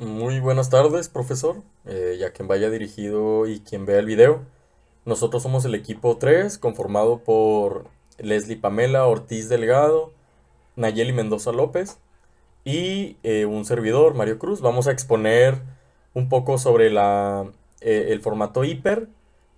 Muy buenas tardes, profesor. Ya quien vaya dirigido y quien vea el video. Nosotros somos el equipo 3, conformado por Leslie Pamela Ortiz Delgado, Nayeli Mendoza López y un servidor, Mario Cruz. Vamos a exponer un poco sobre el formato HIPER,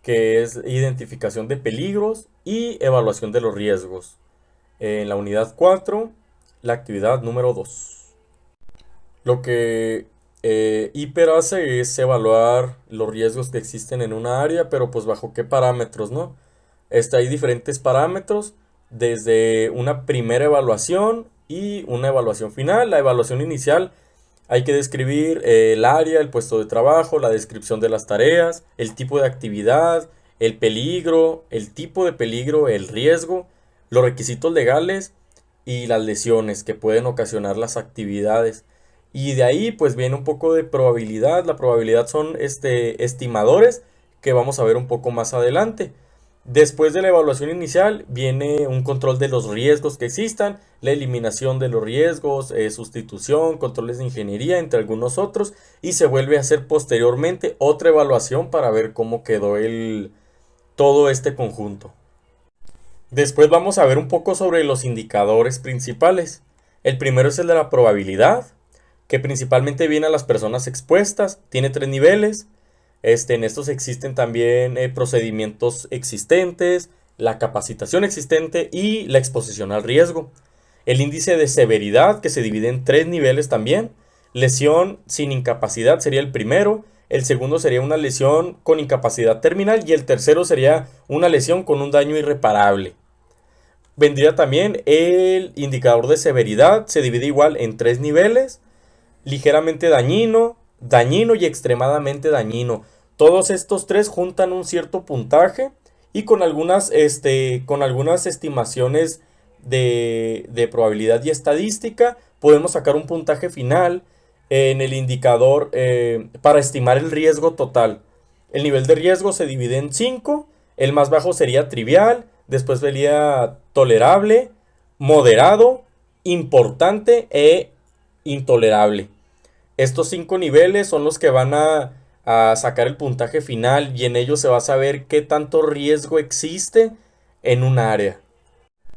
que es identificación de peligros y evaluación de los riesgos. En la unidad 4, la actividad número 2. Lo que Hiper hace es evaluar los riesgos que existen en una área, pero pues bajo qué parámetros, ¿no? Hay diferentes parámetros, desde una primera evaluación y una evaluación final. La evaluación inicial hay que describir el área, el puesto de trabajo, la descripción de las tareas, el tipo de actividad, el peligro, el tipo de peligro, el riesgo, los requisitos legales y las lesiones que pueden ocasionar las actividades. Y de ahí pues viene un poco de probabilidad. La probabilidad son estimadores que vamos a ver un poco más adelante. Después de la evaluación inicial viene un control de los riesgos que existan, la eliminación de los riesgos, sustitución, controles de ingeniería, entre algunos otros, y se vuelve a hacer posteriormente otra evaluación para ver cómo quedó todo este conjunto. Después vamos a ver un poco sobre los indicadores principales. El primero es el de la probabilidad, que principalmente viene a las personas expuestas, tiene tres niveles. En estos existen también procedimientos existentes, la capacitación existente y la exposición al riesgo. El índice de severidad, que se divide en tres niveles también. Lesión sin incapacidad sería el primero. El segundo sería una lesión con incapacidad terminal y el tercero sería una lesión con un daño irreparable. Vendría también el indicador de severidad, se divide igual en tres niveles: ligeramente dañino, dañino y extremadamente dañino. Todos estos tres juntan un cierto puntaje y con algunas estimaciones de probabilidad y estadística podemos sacar un puntaje final en el indicador para estimar el riesgo total. El nivel de riesgo se divide en 5. El más bajo sería trivial, después sería tolerable, moderado, importante e intolerable. Estos 5 niveles son los que van a sacar el puntaje final y en ellos se va a saber qué tanto riesgo existe en un área.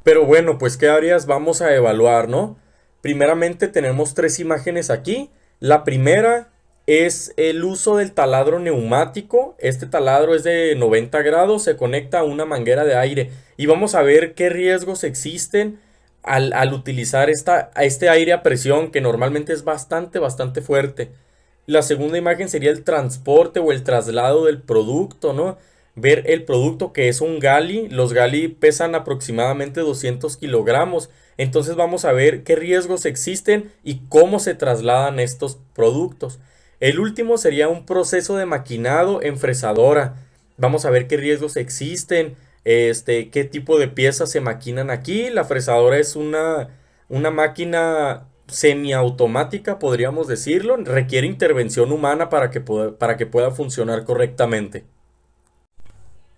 Pero bueno, pues qué áreas vamos a evaluar, ¿no? Primeramente tenemos tres imágenes aquí. La primera es el uso del taladro neumático. Este taladro es de 90 grados, se conecta a una manguera de aire y vamos a ver qué riesgos existen al utilizar este aire a presión, que normalmente es bastante fuerte. La segunda imagen sería el transporte o el traslado del producto, ¿no? Ver el producto, que es un gali. Los gali pesan aproximadamente 200 kilogramos. Entonces vamos a ver qué riesgos existen y cómo se trasladan estos productos. El último sería un proceso de maquinado en fresadora. Vamos a ver qué riesgos existen, qué tipo de piezas se maquinan aquí. La fresadora es una máquina semiautomática, podríamos decirlo. Requiere intervención humana para que pueda funcionar correctamente.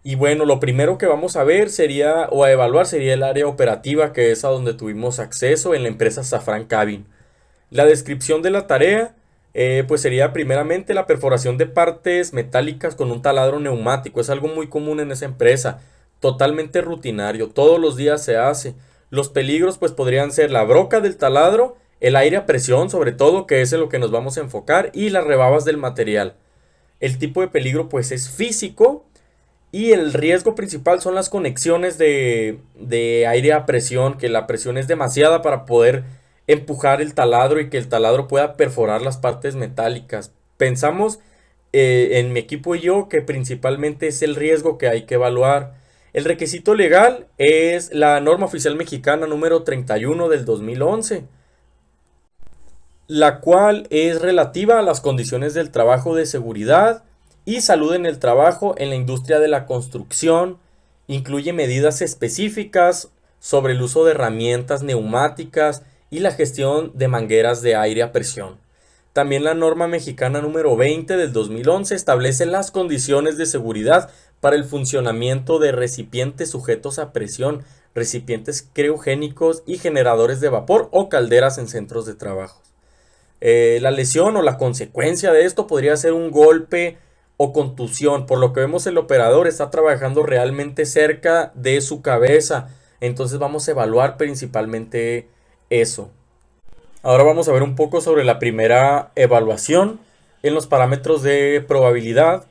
Y bueno, lo primero que vamos a ver sería, o a evaluar, sería el área operativa, que es a donde tuvimos acceso en la empresa Safran Cabin. La descripción de la tarea, pues sería primeramente la perforación de partes metálicas con un taladro neumático. Es algo muy común en esa empresa, totalmente rutinario, todos los días se hace. Los peligros pues podrían ser la broca del taladro, el aire a presión sobre todo, que es en lo que nos vamos a enfocar, y las rebabas del material. El tipo de peligro pues es físico y el riesgo principal son las conexiones de aire a presión, que la presión es demasiada para poder empujar el taladro y que el taladro pueda perforar las partes metálicas. Pensamos en mi equipo y yo que principalmente es el riesgo que hay que evaluar. El requisito legal es la norma oficial mexicana número 31 del 2011, la cual es relativa a las condiciones del trabajo de seguridad y salud en el trabajo en la industria de la construcción. Incluye medidas específicas sobre el uso de herramientas neumáticas y la gestión de mangueras de aire a presión. También la norma mexicana número 20 del 2011 establece las condiciones de seguridad para el funcionamiento de recipientes sujetos a presión, recipientes criogénicos y generadores de vapor o calderas en centros de trabajo. La lesión o la consecuencia de esto podría ser un golpe o contusión. Por lo que vemos, el operador está trabajando realmente cerca de su cabeza. Entonces vamos a evaluar principalmente eso. Ahora vamos a ver un poco sobre la primera evaluación. En los parámetros de probabilidad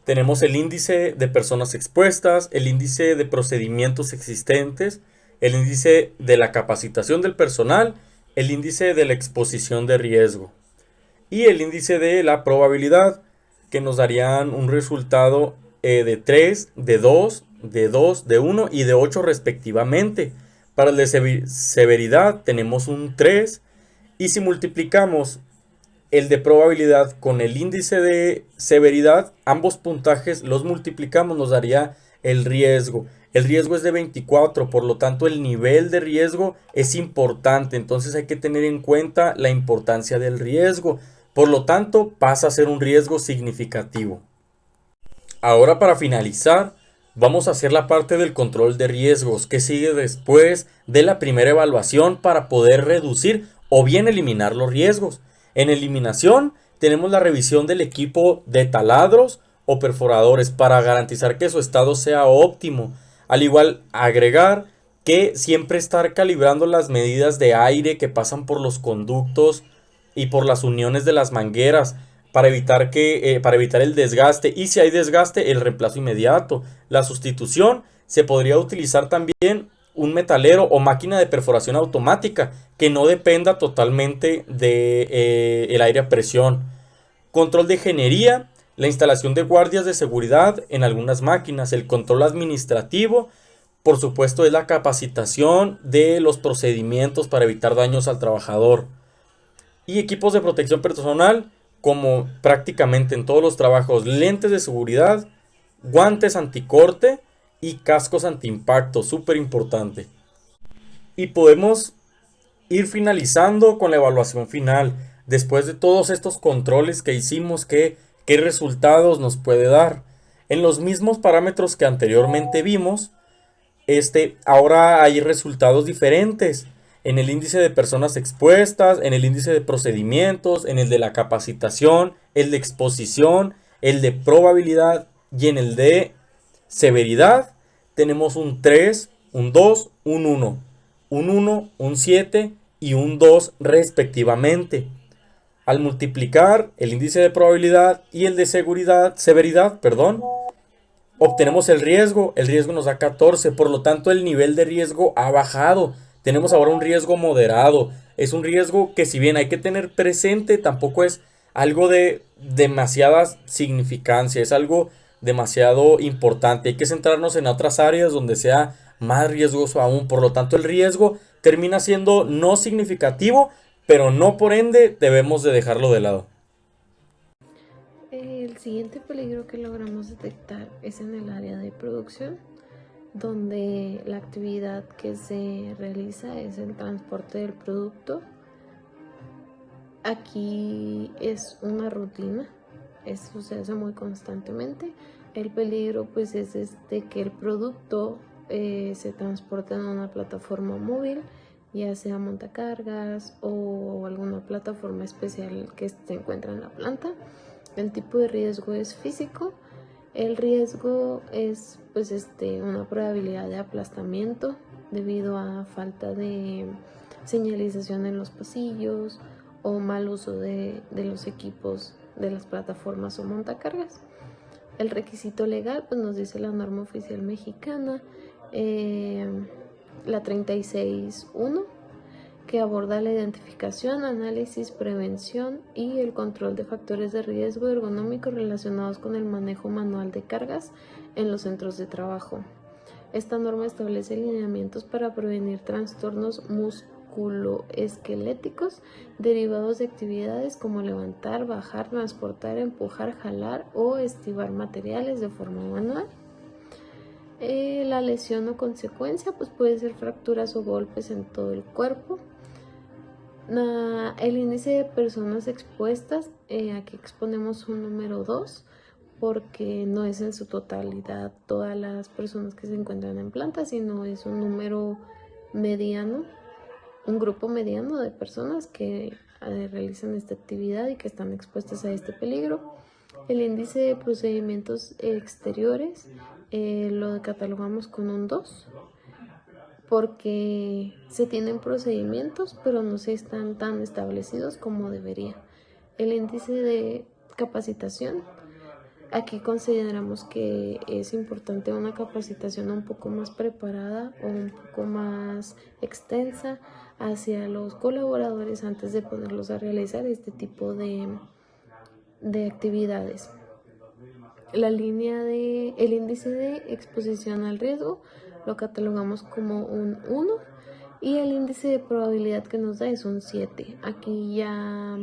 tenemos el índice de personas expuestas, el índice de procedimientos existentes, el índice de la capacitación del personal, el índice de la exposición de riesgo y el índice de la probabilidad, que nos darían un resultado de 3, de 2, de 2, de 1 y de 8 respectivamente. Para el de severidad tenemos un 3, y si multiplicamos el de probabilidad con el índice de severidad, ambos puntajes los multiplicamos, nos daría el riesgo. El riesgo es de 24, por lo tanto el nivel de riesgo es importante, entonces hay que tener en cuenta la importancia del riesgo. Por lo tanto, pasa a ser un riesgo significativo. Ahora, para finalizar, vamos a hacer la parte del control de riesgos que sigue después de la primera evaluación para poder reducir o bien eliminar los riesgos. En eliminación tenemos la revisión del equipo de taladros o perforadores para garantizar que su estado sea óptimo. Al igual, agregar que siempre estar calibrando las medidas de aire que pasan por los conductos y por las uniones de las mangueras para evitar el desgaste, y si hay desgaste, el reemplazo inmediato. La sustitución: se podría utilizar también un metalero o máquina de perforación automática que no dependa totalmente de el aire a presión. Control de ingeniería: la instalación de guardias de seguridad en algunas máquinas. El control administrativo, por supuesto, es la capacitación de los procedimientos para evitar daños al trabajador. Y equipos de protección personal, como prácticamente en todos los trabajos: lentes de seguridad, guantes anticorte y cascos antiimpacto, súper importante. Y podemos ir finalizando con la evaluación final. Después de todos estos controles que hicimos, ¿qué resultados nos puede dar? En los mismos parámetros que anteriormente vimos, ahora hay resultados diferentes. En el índice de personas expuestas, en el índice de procedimientos, en el de la capacitación, el de exposición, el de probabilidad y en el de severidad tenemos un 3, un 2, un 1, un 1, un 7 y un 2 respectivamente. Al multiplicar el índice de probabilidad y el de severidad, obtenemos el riesgo. El riesgo nos da 14, por lo tanto el nivel de riesgo ha bajado. Tenemos ahora un riesgo moderado. Es un riesgo que, si bien hay que tener presente, tampoco es algo de demasiada significancia, es algo demasiado importante. Hay que centrarnos en otras áreas donde sea más riesgoso aún. Por lo tanto, el riesgo termina siendo no significativo, pero no por ende debemos de dejarlo de lado. El siguiente peligro que logramos detectar es en el área de producción, donde la actividad que se realiza es el transporte del producto. Aquí es una rutina, esto se hace muy constantemente. El peligro pues es que el producto se transporte en una plataforma móvil, ya sea montacargas o alguna plataforma especial que se encuentra en la planta. El tipo de riesgo es físico. El riesgo es pues una probabilidad de aplastamiento debido a falta de señalización en los pasillos o mal uso de los equipos de las plataformas o montacargas. El requisito legal pues nos dice la norma oficial mexicana, la 36.1, que aborda la identificación, análisis, prevención y el control de factores de riesgo ergonómico relacionados con el manejo manual de cargas en los centros de trabajo. Esta norma establece lineamientos para prevenir trastornos musculoesqueléticos derivados de actividades como levantar, bajar, transportar, empujar, jalar o estivar materiales de forma manual. La lesión o consecuencia pues puede ser fracturas o golpes en todo el cuerpo. El índice de personas expuestas, aquí exponemos un número 2 porque no es en su totalidad todas las personas que se encuentran en planta, sino es un número mediano, un grupo mediano de personas que realizan esta actividad y que están expuestas a este peligro. El índice de procedimientos exteriores lo catalogamos con un 2 porque se tienen procedimientos pero no se están tan establecidos como debería. El índice de capacitación, aquí consideramos que es importante una capacitación un poco más preparada o un poco más extensa hacia los colaboradores antes de ponerlos a realizar este tipo de actividades. El índice de exposición al riesgo lo catalogamos como un 1 y el índice de probabilidad que nos da es un 7. Aquí ya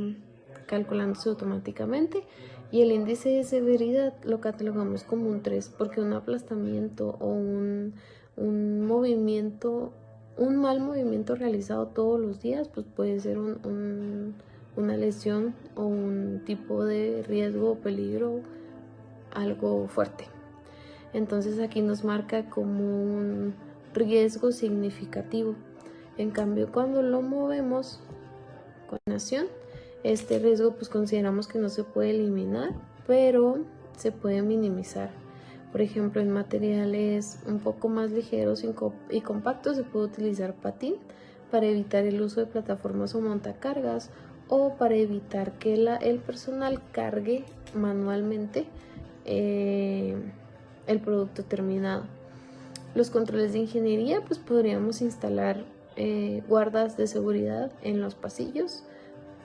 calculándose automáticamente. Y el índice de severidad lo catalogamos como un 3 porque un aplastamiento o un movimiento, un mal movimiento realizado todos los días, pues puede ser una lesión o un tipo de riesgo o peligro algo fuerte. Entonces aquí nos marca como un riesgo significativo. En cambio, cuando lo movemos con acción, este riesgo pues consideramos que no se puede eliminar, pero se puede minimizar. Por ejemplo, en materiales un poco más ligeros y compactos se puede utilizar patín para evitar el uso de plataformas o montacargas o para evitar que el personal cargue manualmente el producto terminado. Los controles de ingeniería, pues podríamos instalar guardas de seguridad en los pasillos,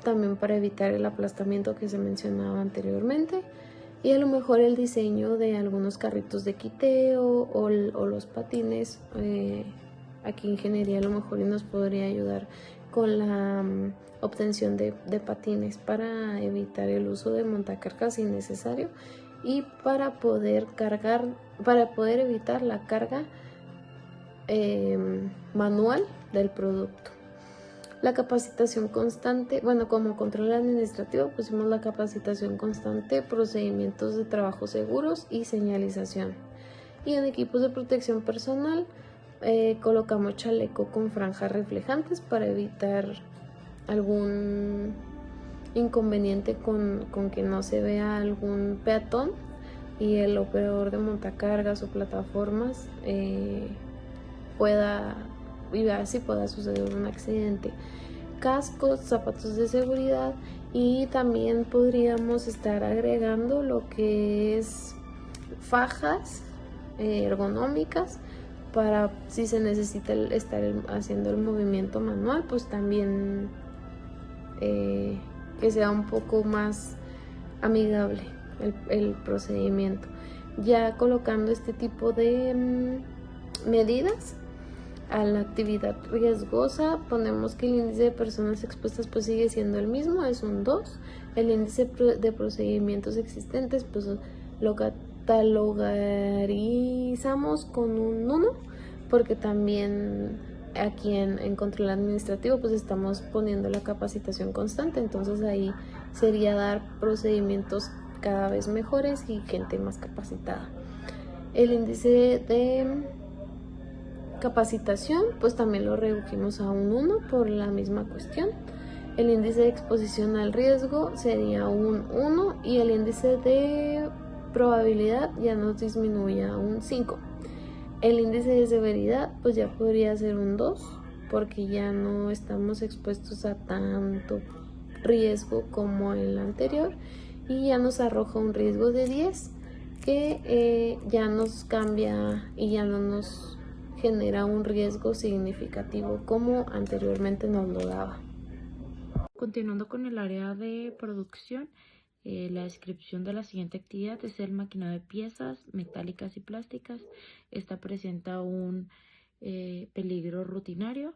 también para evitar el aplastamiento que se mencionaba anteriormente, y a lo mejor el diseño de algunos carritos de quiteo o los patines. Aquí ingeniería a lo mejor nos podría ayudar con la obtención de patines para evitar el uso de montacargas innecesario y para poder evitar la carga manual del producto. La capacitación constante, bueno, como control administrativo pusimos la capacitación constante, procedimientos de trabajo seguros y señalización. Y en equipos de protección personal colocamos chaleco con franjas reflejantes para evitar algún inconveniente con que no se vea algún peatón y el operador de montacargas o plataformas pueda suceder un accidente. Cascos, zapatos de seguridad, y también podríamos estar agregando lo que es fajas ergonómicas para si se necesita estar haciendo el movimiento manual, pues también que sea un poco más amigable el procedimiento. Ya colocando este tipo de medidas a la actividad riesgosa, ponemos que el índice de personas expuestas pues sigue siendo el mismo, es un 2. El índice de procedimientos existentes pues lo catalogarizamos con un 1 porque también aquí en control administrativo pues estamos poniendo la capacitación constante, entonces ahí sería dar procedimientos cada vez mejores y gente más capacitada. El índice de capacitación pues también lo redujimos a un 1 por la misma cuestión. El índice de exposición al riesgo sería un 1 y el índice de probabilidad ya nos disminuye a un 5. El índice de severidad pues ya podría ser un 2 porque ya no estamos expuestos a tanto riesgo como el anterior y ya nos arroja un riesgo de 10 que ya nos cambia y ya no nos genera un riesgo significativo como anteriormente nos lo daba. Continuando con el área de producción, la descripción de la siguiente actividad es el maquinado de piezas metálicas y plásticas. Esta presenta un peligro rutinario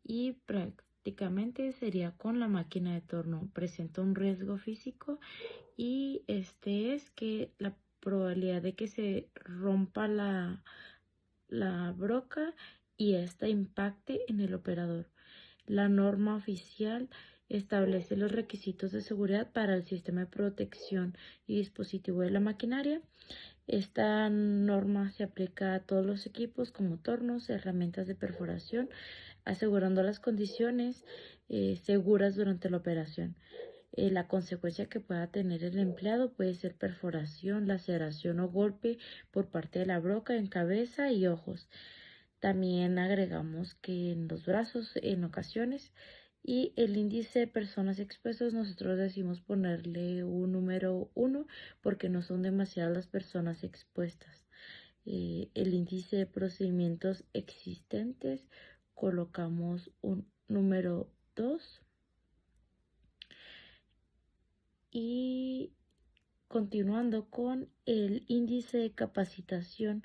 y prácticamente sería con la máquina de torno. Presenta un riesgo físico y este es que la probabilidad de que se rompa la broca y esta impacte en el operador. La norma oficial establece los requisitos de seguridad para el sistema de protección y dispositivo de la maquinaria. Esta norma se aplica a todos los equipos como tornos, herramientas de perforación, asegurando las condiciones seguras durante la operación. La consecuencia que pueda tener el empleado puede ser perforación, laceración o golpe por parte de la broca en cabeza y ojos. También agregamos que en los brazos en ocasiones, y el índice de personas expuestas nosotros decimos ponerle un número 1 porque no son demasiadas las personas expuestas. El índice de procedimientos existentes colocamos un número 2. Y continuando con el índice de capacitación,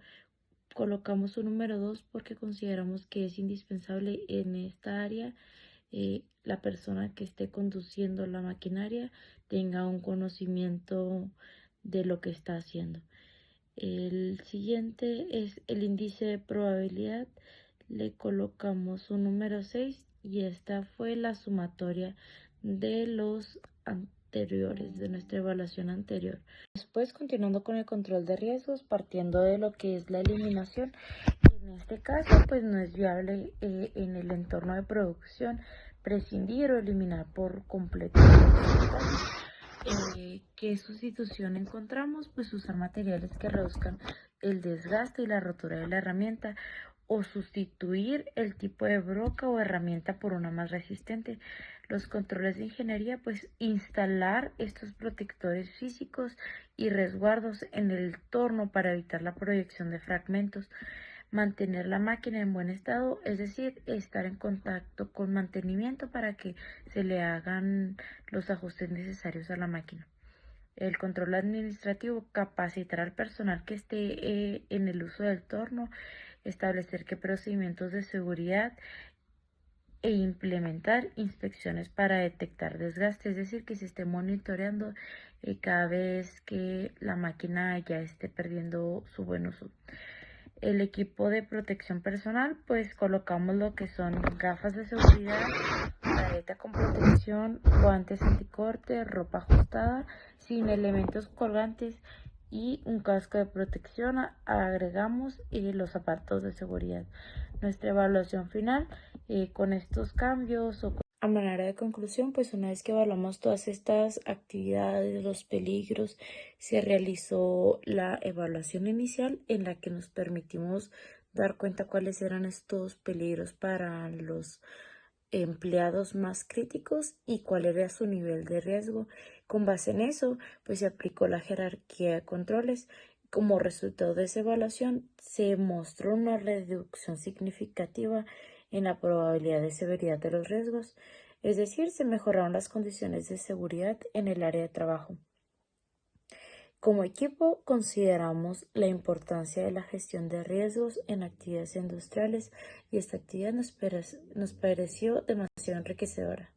colocamos un número 2 porque consideramos que es indispensable en esta área la persona que esté conduciendo la maquinaria tenga un conocimiento de lo que está haciendo. El siguiente es el índice de probabilidad. Le colocamos un número 6 y esta fue la sumatoria de los anteriores, de nuestra evaluación anterior. Después, continuando con el control de riesgos, partiendo de lo que es la eliminación. En este caso, pues no es viable en el entorno de producción prescindir o eliminar por completo. ¿Qué sustitución encontramos? Pues usar materiales que reduzcan el desgaste y la rotura de la herramienta, o sustituir el tipo de broca o herramienta por una más resistente. Los controles de ingeniería, pues instalar estos protectores físicos y resguardos en el torno para evitar la proyección de fragmentos. Mantener la máquina en buen estado, es decir, estar en contacto con mantenimiento para que se le hagan los ajustes necesarios a la máquina. El control administrativo, capacitar al personal que esté en el uso del torno, establecer qué procedimientos de seguridad e implementar inspecciones para detectar desgaste, es decir, que se esté monitoreando cada vez que la máquina ya esté perdiendo su buen uso. El equipo de protección personal, pues colocamos lo que son gafas de seguridad, careta con protección, guantes anticorte, ropa ajustada, sin elementos colgantes y un casco de protección. Agregamos los zapatos de seguridad. Nuestra evaluación final con estos cambios o a manera de conclusión, pues una vez que evaluamos todas estas actividades, los peligros, se realizó la evaluación inicial en la que nos permitimos dar cuenta cuáles eran estos peligros para los empleados más críticos y cuál era su nivel de riesgo. Con base en eso, pues se aplicó la jerarquía de controles. Como resultado de esa evaluación, se mostró una reducción significativa en la probabilidad de severidad de los riesgos, es decir, se mejoraron las condiciones de seguridad en el área de trabajo. Como equipo, consideramos la importancia de la gestión de riesgos en actividades industriales y esta actividad nos pareció demasiado enriquecedora.